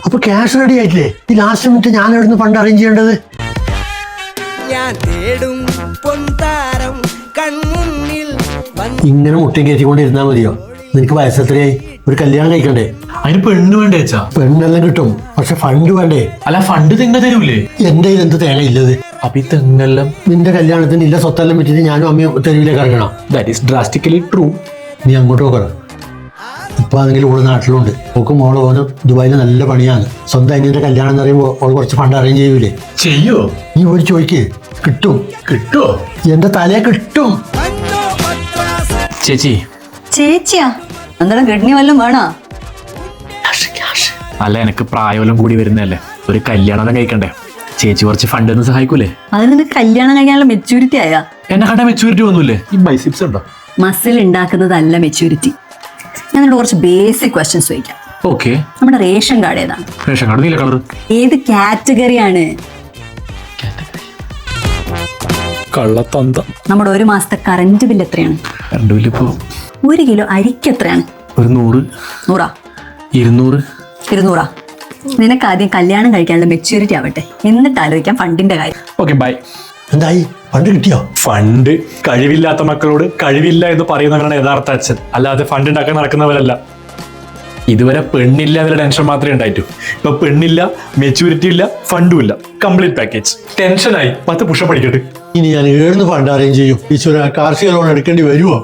അപ്പൊ cash ready ആയിട്ടില്ലേ? ഈ ലാസ്റ്റ് മിനിറ്റ് ഞാൻ എവിടുന്ന് ഫണ്ട് അറേഞ്ച് ചെയ്യേണ്ടത്? ഇങ്ങനെ മുട്ടയും കയറ്റിക്കൊണ്ടിരുന്നാ മതിയോ? നിനക്ക് വയസ്സെത്രയായി? ഒരു കല്യാണം കഴിക്കണ്ടേ? അതിന് പെണ്ണ് വേണ്ടേ അച്ഛാ? പെണ്ണെല്ലാം കിട്ടും, പക്ഷെ ഫണ്ട് വേണ്ടേ? അല്ല ഫണ്ട് തെങ്ങ തരൂലേ? എന്റെ കയ്യിൽ എന്ത് തേങ്ങ ഇല്ലത്? അപ്പൊ ഈ തെങ്ങെല്ലാം നിന്റെ കല്യാണത്തിന് ഇല്ല സ്വത്തെല്ലാം വിറ്റിട്ട് ഞാനും അമ്മയും തെരുവിലേക്ക് ഇറങ്ങണം. That is drastically true. നീ അങ്ങോട്ട് നോക്കണം. ഇപ്പൊ ആണെങ്കിൽ ഓള് നാട്ടിലുണ്ട്. ഓക്ക് മോള് പോലും ദുബായിൽ നല്ല പണിയാണ്. സ്വന്തം അനിയന്റെ കല്യാണം എന്ന് പറയുമ്പോൾ ഓൾ കുറച്ച് ഫണ്ട് അറേഞ്ച് ചെയ്യൂലേ? ചെയ്യോ? നീ ഒരു ചോദിക്ക്, കിട്ടും. കിട്ടോ? എന്റെ തലയെ കിട്ടും. ചേച്ചി ചേച്ചിയാ? എന്തായാലും കിഡ്നി വല്ലതും വേണോ? അല്ല എനിക്ക് പ്രായമെല്ലാം കൂടി വരുന്നതല്ലേ, ഒരു കല്യാണം കഴിക്കണ്ടേ? ചേച്ചി കുറച്ച് ഫണ്ട് ഒന്ന് സഹായിക്കൂലേ? അതിൽ നിനക്ക് കല്യാണം കഴിക്കാനുള്ള മെച്യൂരിറ്റി ആയാ? എന്നെ കണ്ട മെച്യൂരിറ്റി ഒന്നുമില്ലേ? ഈ ബൈസിപ്സ് ഉണ്ടോ? മസിൽ ഉണ്ടാക്കുന്നതല്ല മെച്യൂരിറ്റി. ഞാൻ നിന്നോട് കുറച്ച് ബേസിക് ക്വസ്റ്റ്യൻസ് ചോദിക്കാം. ഓക്കെ. നമ്മുടെ റേഷൻ കാർഡ് ഏതാണ്? റേഷൻ കാർഡ് നീല കളർ. ഏത് കാറ്റഗറിയാണ്? കള്ളത്തന്ത. നമ്മുടെ ഒരു മാസത്തെ കറന്റ് ബില്ല് എത്രയാണ്? കറണ്ട് ബില്ല് ഇപ്പോ 1 കിലോ അരിക്ക് എത്രയാണ്? ഒരു 100. 100? 200. 200? നിനക്ക് ആദ്യം കല്യാണം കഴിക്കാനുള്ള മെച്യൂരിറ്റി ആവട്ടെ, എന്നിട്ട് ആലോചിക്കാം ഫണ്ടിന്റെ കാര്യം. Okay bye. എന്തായി? ഫണ്ട് കിട്ടിയോ? ഫണ്ട് കഴിവില്ലാത്ത മക്കളോട് കഴിവില്ല എന്ന് പറയുന്നവരാണ് യഥാർത്ഥ അച്ഛൻ, അല്ലാതെ ഫണ്ട് ഉണ്ടാക്കാൻ നടക്കുന്നവരല്ല. ഇതുവരെ പെണ്ണില്ല എന്നുള്ള ടെൻഷൻ മാത്രമേ ഉണ്ടായിട്ടു. ഇപ്പൊ പെണ്ണില്ല, മെച്യൂരിറ്റി ഇല്ല, ഫണ്ടും ഇല്ല, കംപ്ലീറ്റ് പാക്കേജ്. ടെൻഷനായി. 10 പുഷപ്പ് അടിക്കട്ടെ. ഇനി ഞാൻ ഏഴുന്ന് ഫണ്ട് അറേഞ്ച് ചെയ്യും. ഈശ്വര, കാർഷിക ലോൺ എടുക്കേണ്ടി വരുമോ?